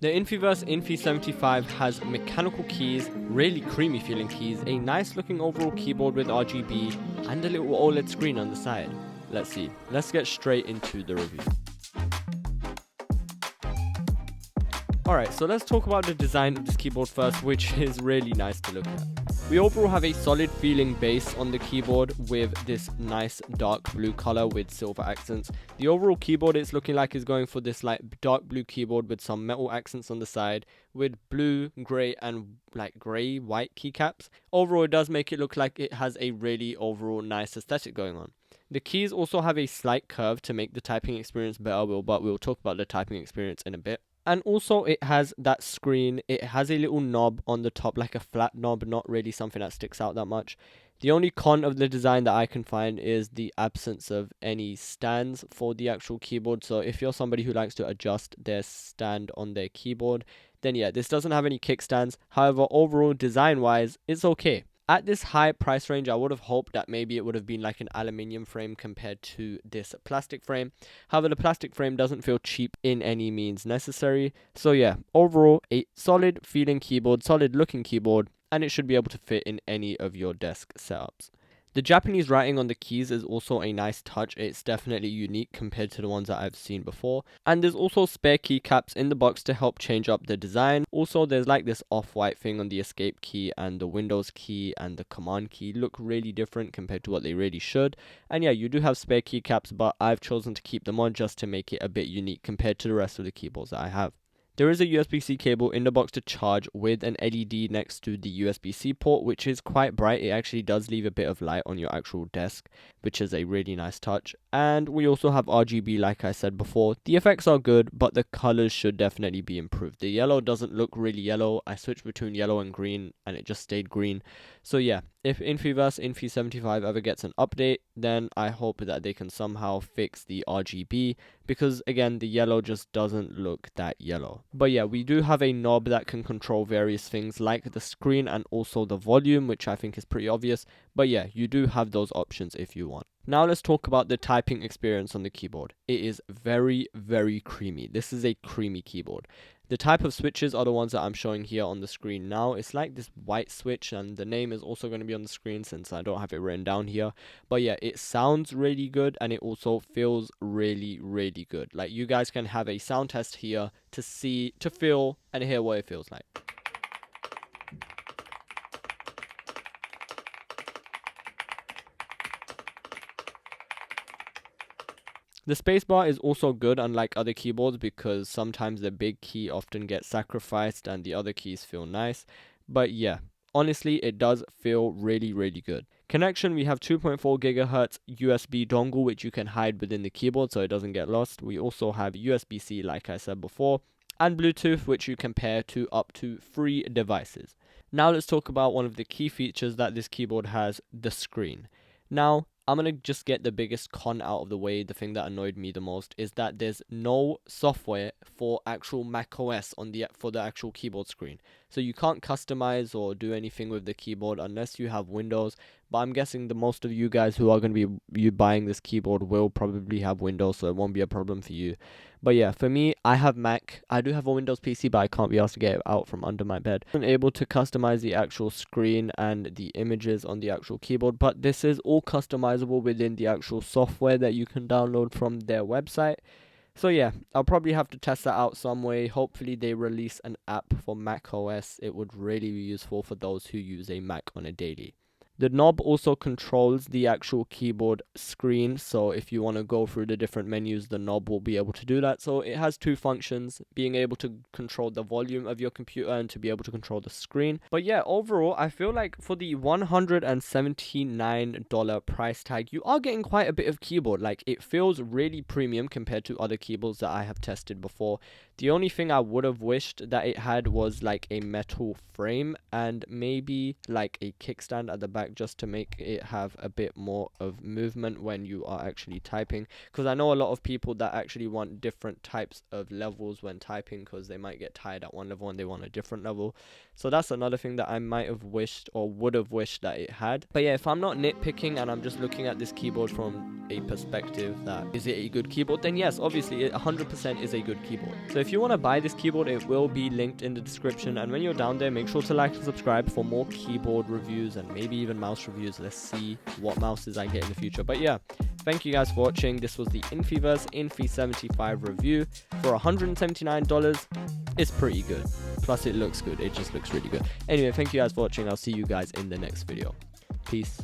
The Infiverse Infi75 has mechanical keys, really creamy feeling keys, a nice looking overall keyboard with RGB, and a little OLED screen on the side. Let's see. Let's get straight into the review. Alright, so let's talk about the design of this keyboard first, which is really nice to look at. We overall have a solid feeling base on the keyboard with this nice dark blue color with silver accents. The overall keyboard it's looking like is going for this like dark blue keyboard with some metal accents on the side with blue, grey and like grey white keycaps. Overall it does make it look like it has a really overall nice aesthetic going on. The keys also have a slight curve to make the typing experience better, but we'll talk about the typing experience in a bit. And also it has that screen, it has a little knob on the top, like a flat knob, not really something that sticks out that much. The only con of the design that I can find is the absence of any stands for the actual keyboard. So if you're somebody who likes to adjust their stand on their keyboard, then yeah, this doesn't have any kickstands. However, overall design wise, it's okay. At this high price range, I would have hoped that maybe it would have been like an aluminium frame compared to this plastic frame. However, the plastic frame doesn't feel cheap in any means necessary. So yeah, overall, a solid feeling keyboard, solid looking keyboard, and it should be able to fit in any of your desk setups. The Japanese writing on the keys is also a nice touch. It's definitely unique compared to the ones that I've seen before. And there's also spare keycaps in the box to help change up the design. Also, there's like this off-white thing on the escape key, and the Windows key and the command key look really different compared to what they really should. And yeah, you do have spare keycaps, but I've chosen to keep them on just to make it a bit unique compared to the rest of the keyboards that I have. There is a USB-C cable in the box to charge with an LED next to the USB-C port, which is quite bright. It actually does leave a bit of light on your actual desk, which is a really nice touch. And we also have RGB, like I said before. The effects are good, but the colors should definitely be improved. The yellow doesn't look really yellow. I switched between yellow and green, and it just stayed green. So yeah, if Infiverse Infi75 ever gets an update, then I hope that they can somehow fix the RGB, because again, the yellow just doesn't look that yellow. But yeah, we do have a knob that can control various things like the screen and also the volume, which I think is pretty obvious. But yeah, you do have those options if you want. Now let's talk about the typing experience on the keyboard. It is very, very creamy. This is a creamy keyboard. The type of switches are the ones that I'm showing here on the screen now. It's like this white switch, and the name is also going to be on the screen since I don't have it written down here. But yeah, it sounds really good, and it also feels really, really good. Like, you guys can have a sound test here to see, to feel, and hear what it feels like. The spacebar is also good, unlike other keyboards, because sometimes the big key often gets sacrificed and the other keys feel nice. But yeah, honestly, it does feel really, really good. Connection, we have 2.4 GHz USB dongle, which you can hide within the keyboard so it doesn't get lost. We also have USB-C, like I said before, and Bluetooth, which you can pair to up to 3 devices. Now let's talk about one of the key features that this keyboard has, the screen. Now, I'm going to just get the biggest con out of the way. The thing that annoyed me the most is that there's no software for actual macOS for the actual keyboard screen. So you can't customize or do anything with the keyboard unless you have Windows. But I'm guessing the most of you guys who are going to be buying this keyboard will probably have Windows, so it won't be a problem for you. But yeah, for me, I have Mac. I do have a Windows PC, but I can't be asked to get it out from under my bed. I'm able to customize the actual screen and the images on the actual keyboard, but this is all customizable within the actual software that you can download from their website. So yeah, I'll probably have to test that out some way. Hopefully they release an app for Mac OS. It would really be useful for those who use a Mac on a daily. The knob also controls the actual keyboard screen, so if you want to go through the different menus, the knob will be able to do that. So it has two functions, being able to control the volume of your computer and to be able to control the screen. But yeah, overall, I feel like for the $179 price tag, you are getting quite a bit of keyboard. Like, it feels really premium compared to other keyboards that I have tested before. The only thing I would have wished that it had was like a metal frame and maybe like a kickstand at the back back just to make it have a bit more of movement when you are actually typing, because I know a lot of people that actually want different types of levels when typing, because they might get tired at one level and they want a different level. So that's another thing that I might have wished or would have wished that it had. But yeah, if I'm not nitpicking and I'm just looking at this keyboard from a perspective that is it a good keyboard, then yes, obviously it 100% is a good keyboard. So if you want to buy this keyboard, it will be linked in the description, and when you're down there, make sure to like and subscribe for more keyboard reviews and maybe even mouse reviews. Let's see what mouses I get in the future. But yeah, thank you guys for watching. This was the Infiverse Infi75 review for $179. It's pretty good, plus it looks good. It just looks really good. Anyway, thank you guys for watching. I'll see you guys in the next video. Peace.